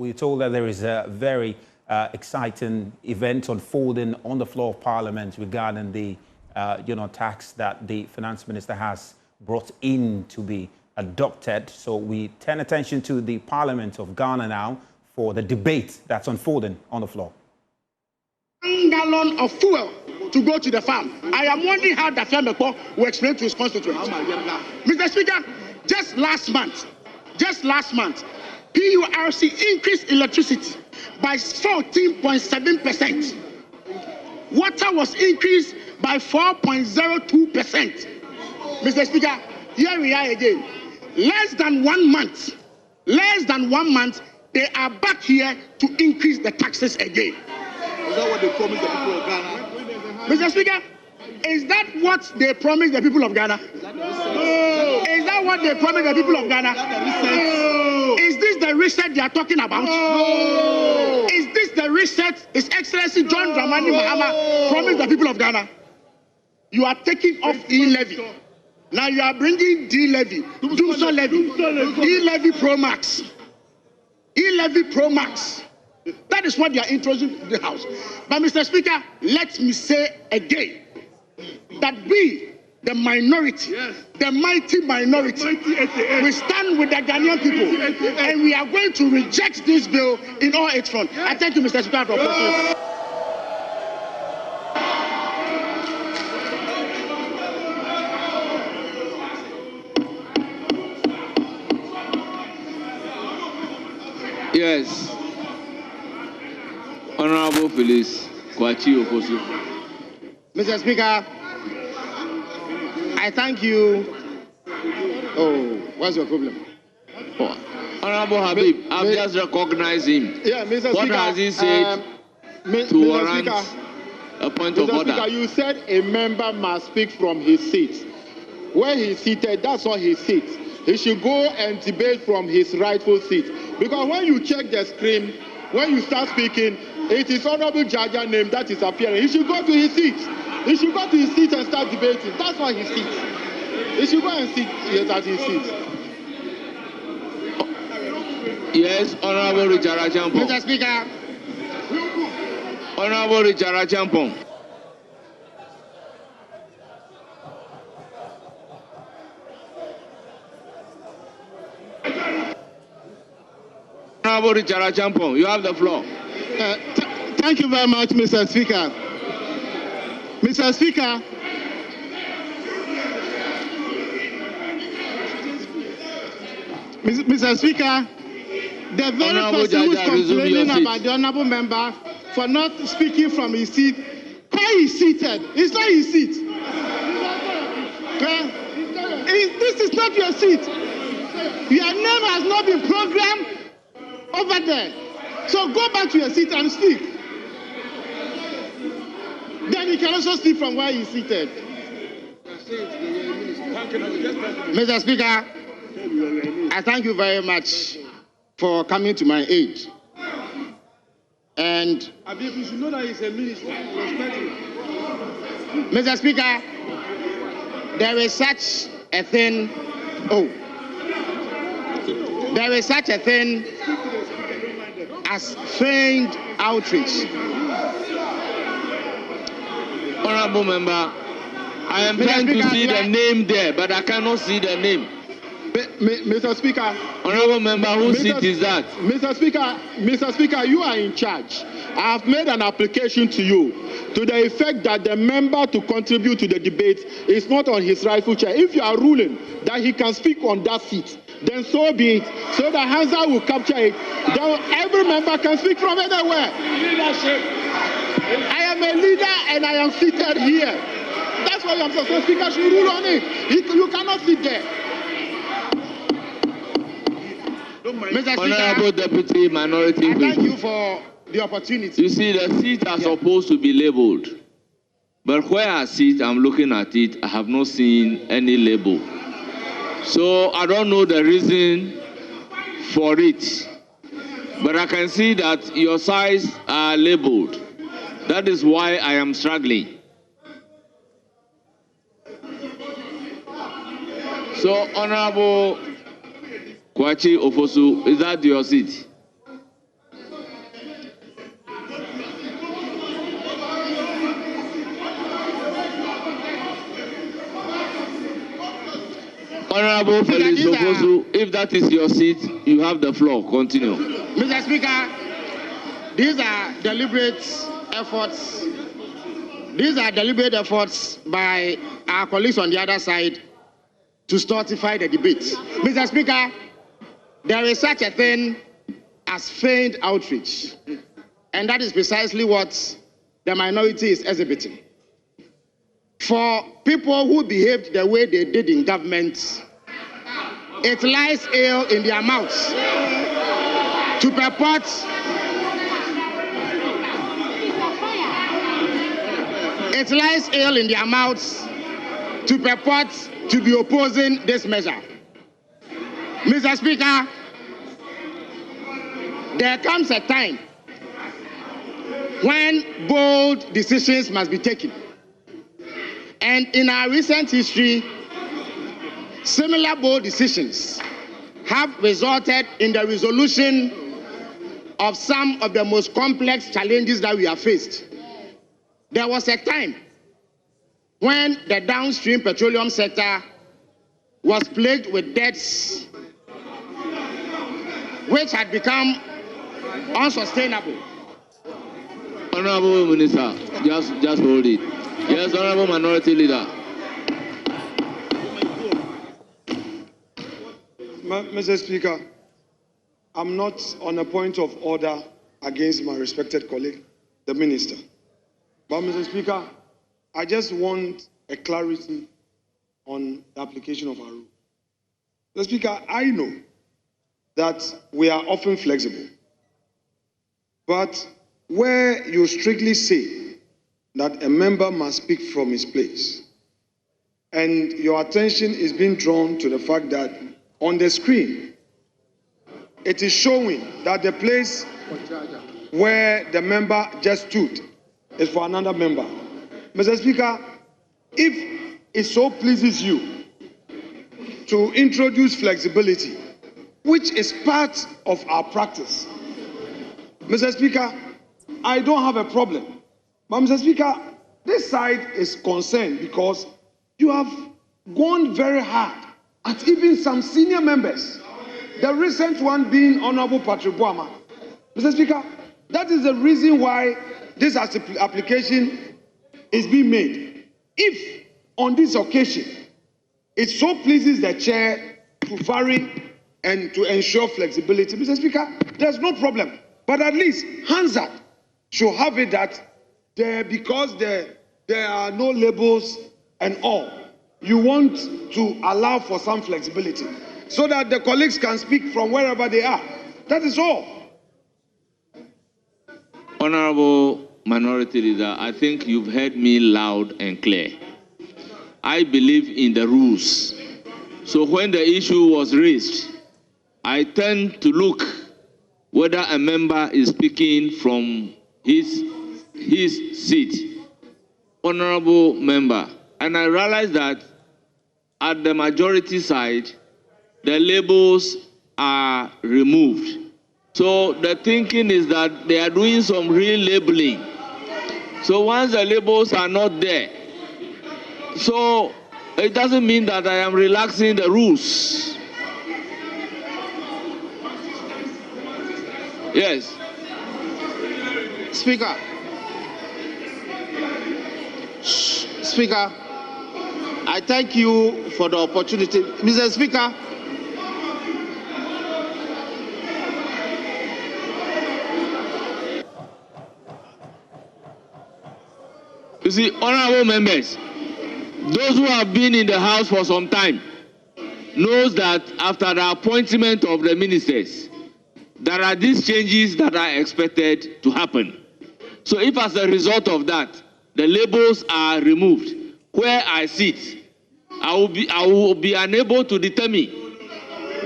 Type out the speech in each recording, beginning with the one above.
we're told that there is a very exciting event unfolding on the floor of Parliament regarding the tax that the Finance Minister has brought in to be adopted. So we turn attention to the Parliament of Ghana now for the debate that's unfolding on the floor. 1 gallon of fuel to go to the farm. I am wondering how the farmer will explain to his constituents. Mr. Speaker, just last month, PURC increased electricity by 14.7%. Water was increased by 4.02%. Mr. Speaker, here we are again. Less than 1 month, they are back here to increase the taxes again. Is that what they promised the people of Ghana? Mr. Speaker, is that what they promised the people of Ghana? No. Is that what they promised the people of Ghana? No. Is this the reset they are talking about? No. Is this the reset His Excellency John Dramani Mahama promised the people of Ghana? You are taking off E-levy. Now you are bringing D-levy, Doomsday levy, E-levy Pro Max. E-levy Pro Max. That is what they are introducing to the House. But Mr. Speaker, let me say again that we, the minority, the mighty minority, we stand with the Ghanaian people and we are going to reject this bill in all its front. I thank you, Mr. Speaker, for opportunity. Yes. Honorable Phyllis Kwachi Ofosu. Mr. Speaker, I thank you. Oh, what's your problem? Oh, Honorable Habib, I've just recognized him. Yeah, Mr. What Speaker, has he said to warrant a point of order? Speaker, you said a member must speak from his seat. Where he's seated, that's not his seat. He should go and debate from his rightful seat. Because when you check the screen, when you start speaking, it is Honorable Jaja name that is appearing. He should go to his seat. He should go to his seat and start debating. That's not his seat. He should go and sit at his seat. Yes, Honorable Richard Achampong. Mr. Speaker. Honorable Richard Achampong. Honorable Richard Achampong, you have the floor. Thank you very much, Mr. Speaker. Mr. Speaker, Mr. Speaker, the very person who is complaining about the honorable member for not speaking from his seat, why he's seated? It's not his seat. This is not your seat. Your name has not been programmed over there. So go back to your seat and speak. Then you can also speak from where he's seated. Mr. Speaker, I thank you very much for coming to my aid. And Abib, you should know that he's a minister. Respect him. Mr. Speaker, there is such a thing. There is such a thing as feigned outrage. Honorable member, I am trying to see the name there, but I cannot see the name. Mr. Speaker. Honorable member, whose seat is that? Mr. Speaker, you are in charge. I have made an application to you to the effect that the member to contribute to the debate is not on his rightful chair. If you are ruling that he can speak on that seat, then so be it. So the Hansa will capture it. Then every member can speak from anywhere. Leadership. I am a leader and I am seated here. That's why I'm saying Speaker should rule on it. You cannot sit there. Mr. Honorable Deputy Minority Whip, I thank you for the opportunity. You see, the seats are supposed to be labeled. But where I sit, I'm looking at it, I have not seen any label. So I don't know the reason for it. But I can see that your sides are labeled. That is why I am struggling. So, Honorable Kwachi Ofosu, is that your seat? Honorable Felix Obosu, if that is your seat, you have the floor. Continue. Mr. Speaker, these are deliberate efforts. These are deliberate efforts by our colleagues on the other side to stultify the debate. Mr. Speaker, there is such a thing as feigned outreach, and that is precisely what the minority is exhibiting. For people who behaved the way they did in government, it lies ill in their mouths to purport to be opposing this measure. Mr. Speaker, there comes a time when bold decisions must be taken. And in our recent history, similar bold decisions have resulted in the resolution of some of the most complex challenges that we have faced. There was a time when the downstream petroleum sector was plagued with debts which had become unsustainable. Honorable Minister, just hold it. Yes, Honorable Minority Leader. Mr. Speaker, I'm not on a point of order against my respected colleague, the Minister. But, Mr. Speaker, I just want a clarity on the application of our rule. Mr. Speaker, I know that we are often flexible, but where you strictly say that a member must speak from his place, and your attention is being drawn to the fact that on the screen, it is showing that the place where the member just stood is for another member. Mr. Speaker, if it so pleases you to introduce flexibility, which is part of our practice, Mr. Speaker, I don't have a problem. But, Mr. Speaker, this side is concerned because you have gone very hard at even some senior members. The recent one being Honorable Patrick Boama. Mr. Speaker, that is the reason why this application is being made. If on this occasion it so pleases the chair to vary and to ensure flexibility, Mr. Speaker, there's no problem. But at least Hansard should have it that because there are no labels and all, you want to allow for some flexibility so that the colleagues can speak from wherever they are. That is all. Honorable Minority Leader, I think you've heard me loud and clear. I believe in the rules. So when the issue was raised, I tend to look whether a member is speaking from his seat. Honorable member, and I realize that at the majority side, the labels are removed. So the thinking is that they are doing some relabeling. So once the labels are not there, so it doesn't mean that I am relaxing the rules. Yes. Speaker, I thank you for the opportunity. Mr. Speaker, you see, honorable members, those who have been in the House for some time knows that after the appointment of the ministers, there are these changes that are expected to happen. So if as a result of that, the labels are removed, where I sit, I will be unable to determine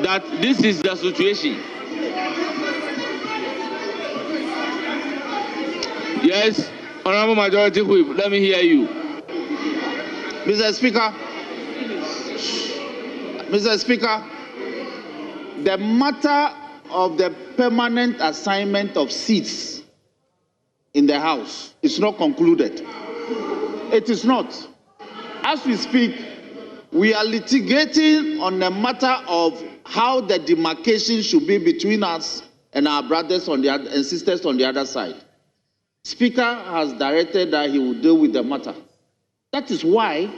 that this is the situation. Yes, Honorable Majority Whip, let me hear you. Mr. Speaker, the matter of the permanent assignment of seats in the House is not concluded. It is not. As we speak, we are litigating on a matter of how the demarcation should be between us and our brothers on the other, and sisters on the other side. Speaker has directed that he will deal with the matter. That is why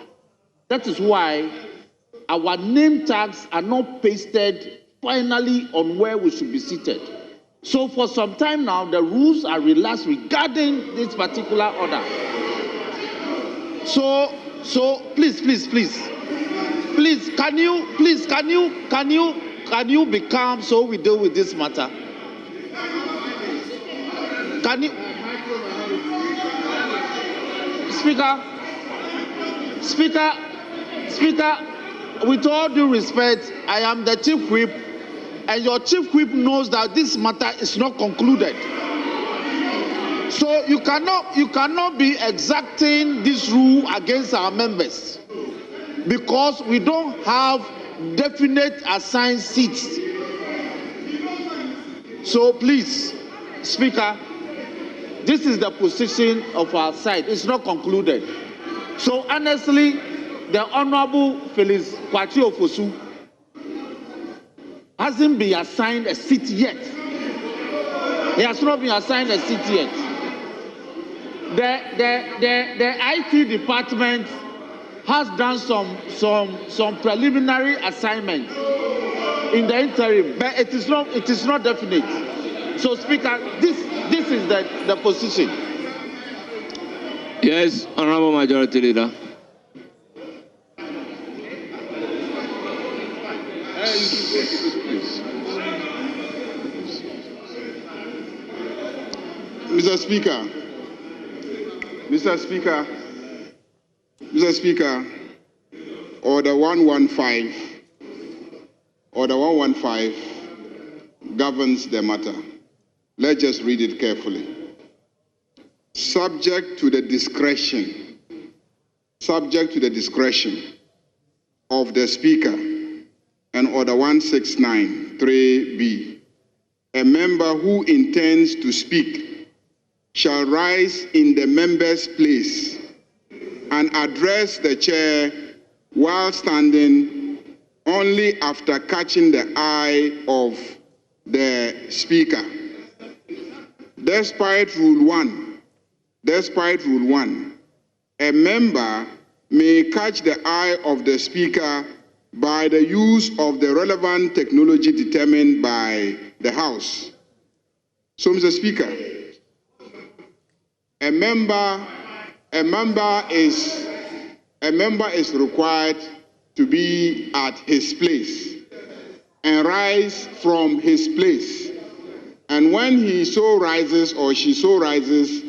our name tags are not pasted finally on where we should be seated. So for some time now, the rules are relaxed regarding this particular order. So please, can you be calm so we deal with this matter? Can you, Speaker, with all due respect, I am the chief whip, and your chief whip knows that this matter is not concluded. So you cannot be exacting this rule against our members because we don't have definite assigned seats. So please, Speaker, this is the position of our side. It's not concluded. So honestly, the Honorable Felix Kwati Ofosu hasn't been assigned a seat yet. He has not been assigned a seat yet. The IT department has done some preliminary assignment in the interim, but it is not definite. So, Speaker, this is the position. Yes, Honorable Majority Leader. Mr. Speaker, Order 115 governs the matter. Let's just read it carefully. Subject to the discretion of the Speaker and Order 169 3B, a member who intends to speak shall rise in the member's place and address the chair while standing only after catching the eye of the Speaker. Despite Rule 1, a member may catch the eye of the Speaker by the use of the relevant technology determined by the House. So, Mr. Speaker, a member is required to be at his place and rise from his place. And when he so rises or she so rises,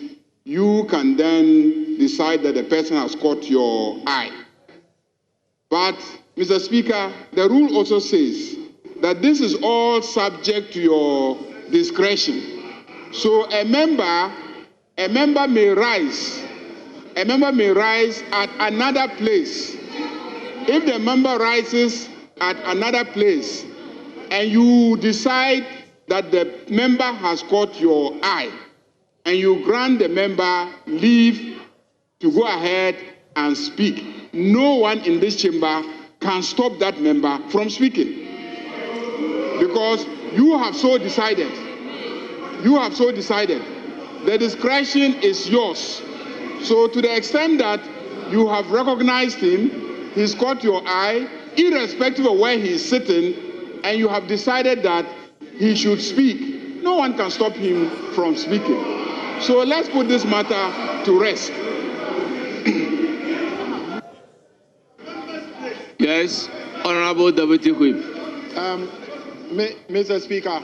you can then decide that the person has caught your eye. But, Mr. Speaker, the rule also says that this is all subject to your discretion. So a member may rise at another place. If the member rises at another place and you decide that the member has caught your eye and you grant the member leave to go ahead and speak, no one in this chamber can stop that member from speaking because you have so decided. The discretion is yours. So to the extent that you have recognized him, he's caught your eye, irrespective of where he is sitting, and you have decided that he should speak, no one can stop him from speaking. So let's put this matter to rest. Yes, Honorable Deputy Whip. Mr. Speaker,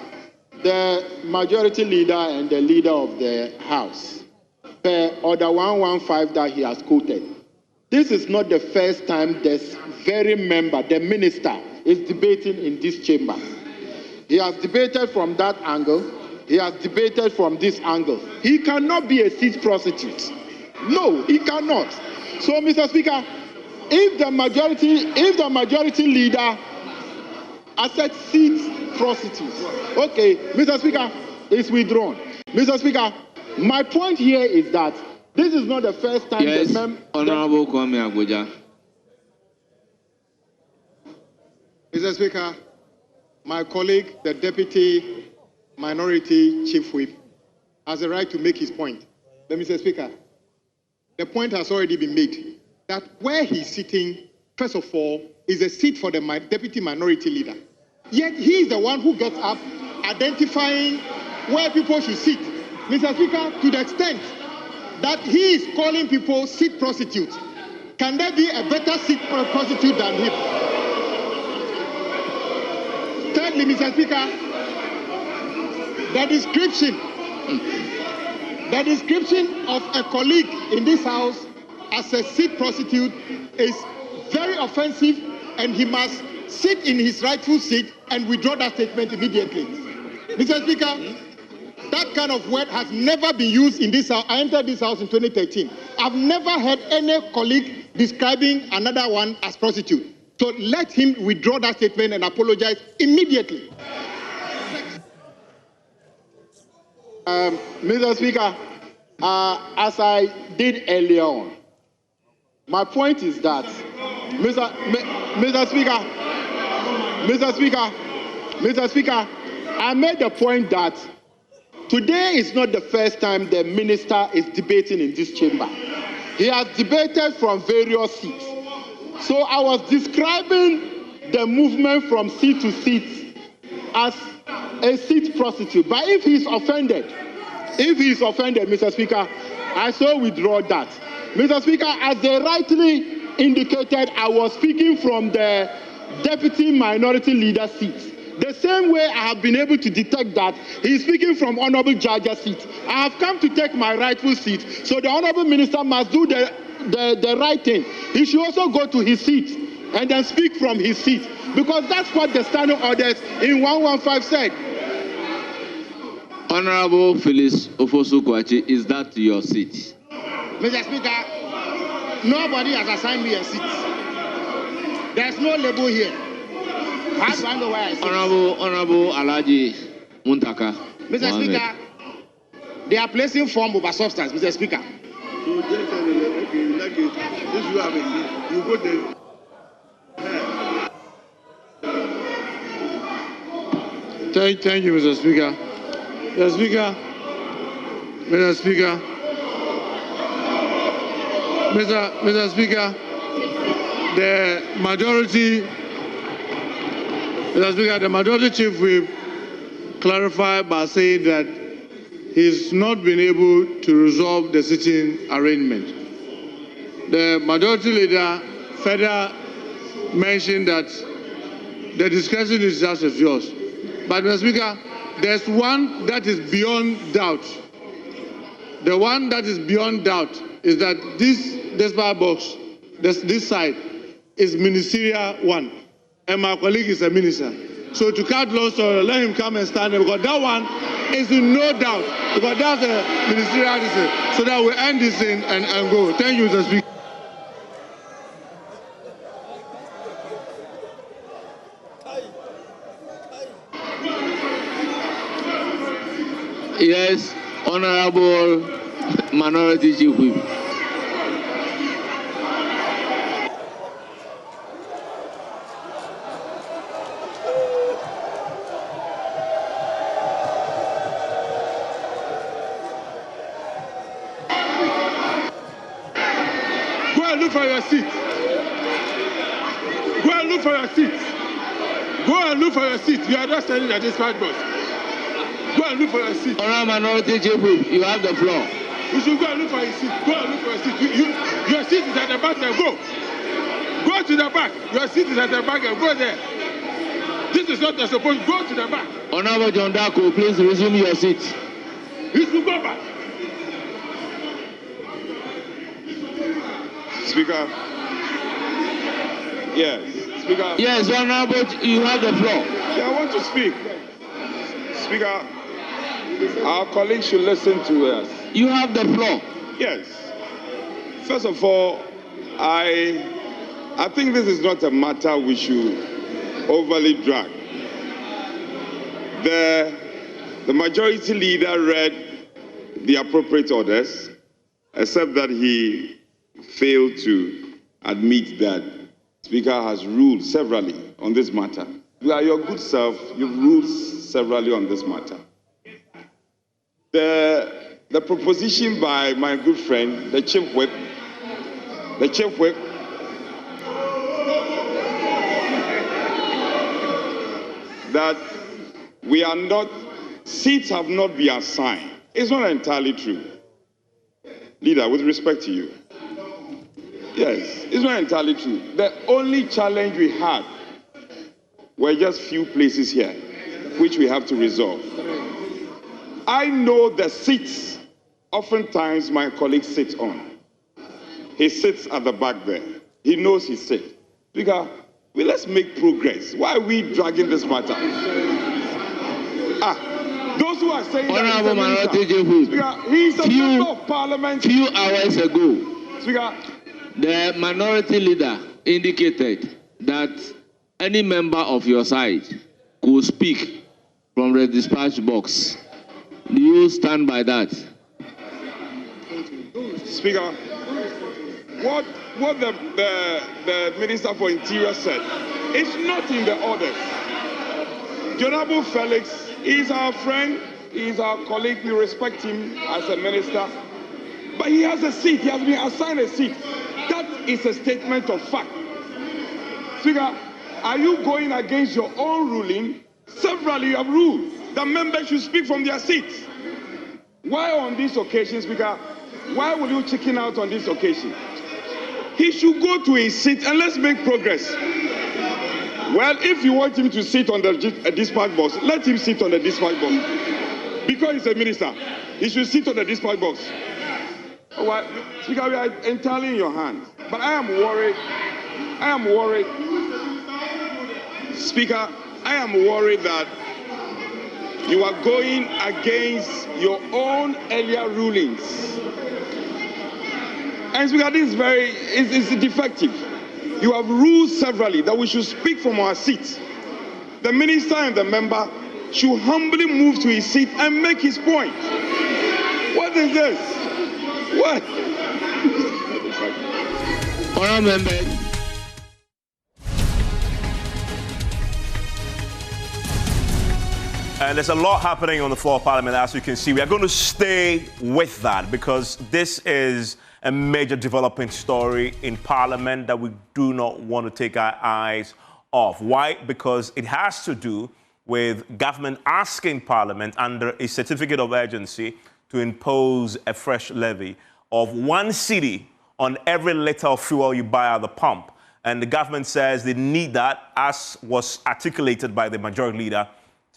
the majority leader and the leader of the House, per Order 115 that he has quoted, this is not the first time this very member, the minister, is debating in this chamber. He has debated from that angle. He has debated from this angle. He cannot be a seat prostitute. No, he cannot. So, Mr. Speaker, if the majority leader accepts seat prostitutes, okay, Mr. Speaker, it's withdrawn. Mr. Speaker, my point here is that this is not the first time yes, Honorable Kwame Abuja. Mr. Speaker, my colleague, the Deputy Minority Chief Whip, has a right to make his point. But Mr. Speaker, the point has already been made that where he's sitting, first of all, is a seat for the Deputy Minority Leader. Yet he is the one who gets up identifying where people should sit. Mr. Speaker, to the extent that he is calling people seat prostitutes, can there be a better seat prostitute than him? Thirdly, Mr. Speaker, the description of a colleague in this House as a seat prostitute is very offensive, and he must sit in his rightful seat and withdraw that statement immediately. Mr. Speaker, that kind of word has never been used in this House. I entered this House in 2013. I've never heard any colleague describing another one as prostitute. So let him withdraw that statement and apologize immediately. Mr. Speaker, as I did earlier on, my point is that, Mr. Speaker, I made the point that today is not the first time the minister is debating in this chamber. He has debated from various seats. So I was describing the movement from seat to seat as a seat prostitute. But if he's offended, Mr. Speaker, I shall withdraw that. Mr. Speaker, as they rightly indicated, I was speaking from the Deputy Minority Leader seat. The same way I have been able to detect that he is speaking from Honorable Judge's seat. I have come to take my rightful seat, so the Honorable Minister must do the right thing. He should also go to his seat and then speak from his seat, because that's what the standing orders in 115 said. Honorable Phyllis Ofosu-Kwakye, is that your seat? Mr. Speaker, nobody has assigned me a seat. There's no label here. How do I know where I sit? Honorable Alhaji Muntaka. Mr. Mohammed. Speaker, they are placing form over substance, Mr. Speaker. So just okay, like it. This you have a seat. You go there. Thank you, Mr. Speaker. Mr. Speaker, the majority chief will clarify by saying that he's not been able to resolve the sitting arrangement. The majority leader further mentioned that the discussion is just as yours. But, Mr. Speaker, there's one that is beyond doubt. The one that is beyond doubt is that this ballot box, this side, is ministerial one, and my colleague is a minister. So to cut long story, let him come and stand there, because that one is in no doubt, because that's a ministerial decision. So that we end this thing and go. Thank you, Mr. Speaker. Yes, Honorable Minority Chief Whip. Go and look for your seat. Go and look for your seat. Go and look for your seat. You are just standing at this white box. Go and look for your seat. Honorable Minority Chief Whip, you have the floor. You should go and look for your seat. Go and look for your seat. Your seat is at the back there. Go. Go to the back. Your seat is at the back there. Go there. This is not the supposed. Go to the back. Honorable John Dako, please resume your seat. You should go back. Speaker. Yes. Speaker. Yes, Honorable, you have the floor. Yeah, I want to speak. Speaker, our colleagues should listen to us. You have the floor. Yes. First of all, I think this is not a matter we should overly drag. The majority leader read the appropriate orders, except that he failed to admit that Speaker has ruled severally on this matter. You are your good self. You've ruled severally on this matter. The proposition by my good friend, the chief whip, that we are not, seats have not been assigned. It's not entirely true. Leader, with respect to you. Yes, it's not entirely true. The only challenge we had were just few places here, which we have to resolve. I know the seats, oftentimes my colleague sits on. He sits at the back there. He knows his seat. Speaker, let's make progress. Why are we dragging this matter? Those who are saying Honorable that he's a member of Parliament. Few hours ago, Speaker, the minority leader indicated that any member of your side could speak from the dispatch box. Do you stand by that? Speaker, what the Minister for Interior said, it's not in the orders. Honorable Felix is our friend, he is our colleague, we respect him as a minister, but he has a seat, he has been assigned a seat. That is a statement of fact. Speaker, are you going against your own ruling? Severally you have ruled that members should speak from their seats. Why on this occasion, Speaker? Why will you chicken out on this occasion? He should go to his seat and let's make progress. Well, if you want him to sit on the dispatch box, let him sit on the dispatch box. Because he's a minister, he should sit on the dispatch box. Well, Speaker, we are entirely in your hands. But I am worried. Speaker, I am worried that you are going against your own earlier rulings. And Speaker, this is defective. You have ruled severally that we should speak from our seats. The minister and the member should humbly move to his seat and make his point. What is this? What? Honourable members. And there's a lot happening on the floor of Parliament, as you can see. We are going to stay with that because this is a major developing story in Parliament that we do not want to take our eyes off. Why? Because it has to do with government asking Parliament under a certificate of urgency to impose a fresh levy of 1 cedi on every litre of fuel you buy at the pump. And the government says they need that, as was articulated by the majority leader,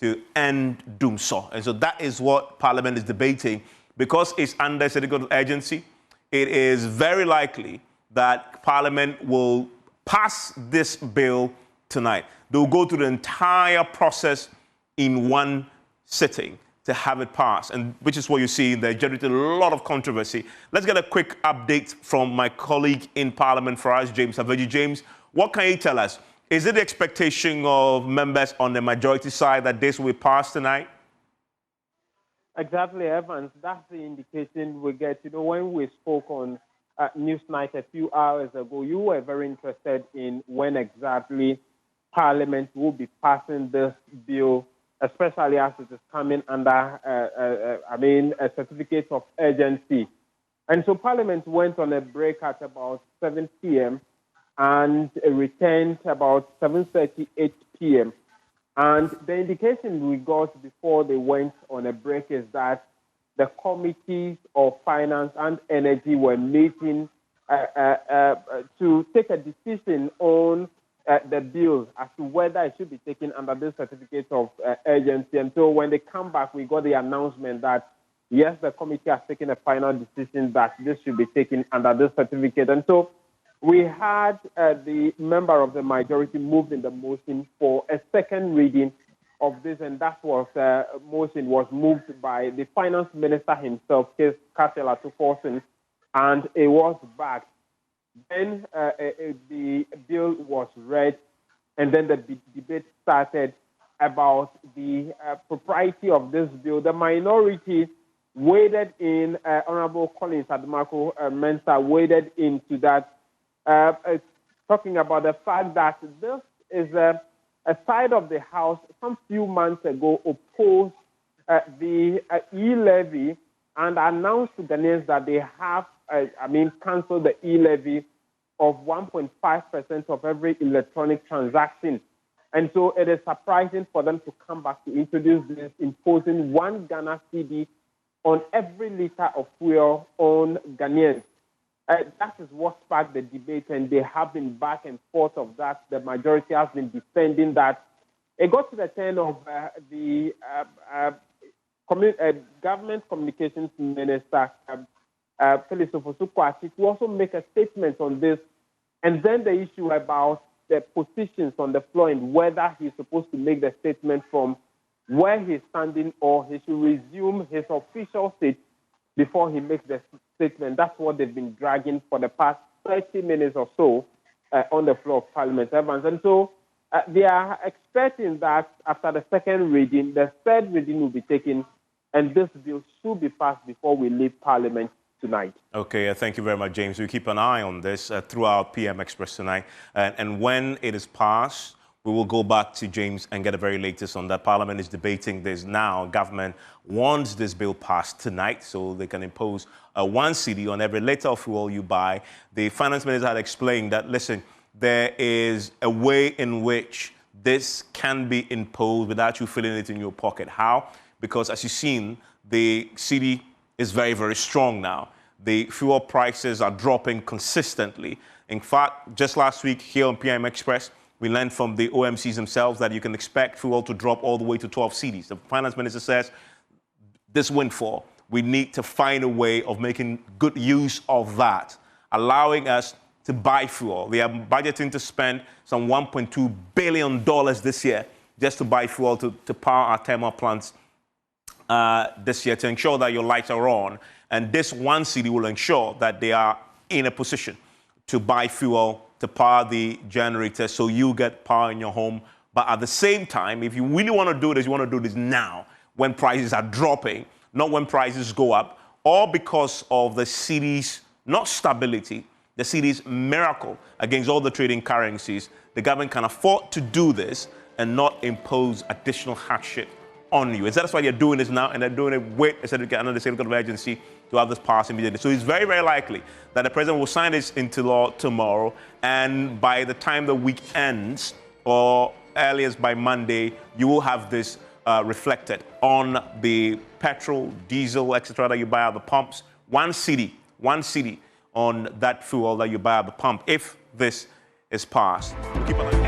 to end doomsday. And so that is what Parliament is debating. Because it's under certificate of urgency, it is very likely that Parliament will pass this bill tonight. They'll go through the entire process in one sitting to have it passed, and which is what you see. They generated a lot of controversy. Let's get a quick update from my colleague in Parliament for us, James Aveji. James, what can you tell us? Is it the expectation of members on the majority side that this will be passed tonight? Exactly, Evans. That's the indication we get. You know, when we spoke on Newsnight a few hours ago, you were very interested in when exactly Parliament will be passing this bill, especially as it is coming under, a certificate of urgency. And so Parliament went on a break at about 7 p.m. and returned about 7:38 p.m. And the indication we got before they went on a break is that the committees of Finance and Energy were meeting to take a decision on the bill as to whether it should be taken under this certificate of urgency. And so when they come back, we got the announcement that, yes, the committee has taken a final decision that this should be taken under this certificate. And so we had the member of the majority moved in the motion for a second reading of this, and that was motion was moved by the finance minister himself, Katela Tuforsen, and it was backed. Then the bill was read, and then the debate started about the propriety of this bill. The minority waded in, Honorable Collins Adamako Mensah waded into that, talking about the fact that this is a side of the House some few months ago opposed the e-levy and announced to Ghanaians that they have, cancelled the e-levy of 1.5% of every electronic transaction. And so it is surprising for them to come back to introduce this, imposing 1 Ghana cedi on every liter of fuel on Ghanaians. That is what sparked the debate, and they have been back and forth of that. The majority has been defending that. It got to the turn of the Government Communications Minister, Phyllis Ofosu-Kwasi, to also make a statement on this. And then the issue about the positions on the floor and whether he's supposed to make the statement from where he's standing or he should resume his official seat before he makes the statement. That's what they've been dragging for the past 30 minutes or so on the floor of Parliament, Evans. And so they are expecting that after the second reading, the third reading will be taken, and this bill should be passed before we leave Parliament tonight. Okay, thank you very much, James. We'll keep an eye on this throughout PM Express tonight. And when it is passed, we will go back to James and get the very latest on that. Parliament is debating this now. Government wants this bill passed tonight so they can impose 1 cedi on every liter of fuel you buy. The finance minister had explained that, listen, there is a way in which this can be imposed without you feeling it in your pocket. How? Because as you've seen, the cedi is very, very strong now. The fuel prices are dropping consistently. In fact, just last week here on PM Express, we learned from the OMCs themselves that you can expect fuel to drop all the way to 12 cedis. The finance minister says this windfall, we need to find a way of making good use of that, allowing us to buy fuel. They are budgeting to spend some $1.2 billion this year just to buy fuel to power our thermal plants this year, to ensure that your lights are on. And this 1 cedi will ensure that they are in a position to buy fuel to power the generator so you get power in your home. But at the same time, if you really want to do this, you want to do this now when prices are dropping, not when prices go up, or because of the cedi's not stability, the cedi's miracle against all the trading currencies. The government can afford to do this and not impose additional hardship on you. And that's why they're doing this now, and they're doing it with a certificate under the certificate of urgency to have this passed immediately. So it's very, very likely that the president will sign this into law tomorrow, and by the time the week ends, or earliest by Monday, you will have this reflected on the petrol, diesel, etc. that you buy at the pumps. 1 cedi on that fuel that you buy at the pump, if this is passed. Keep an eye.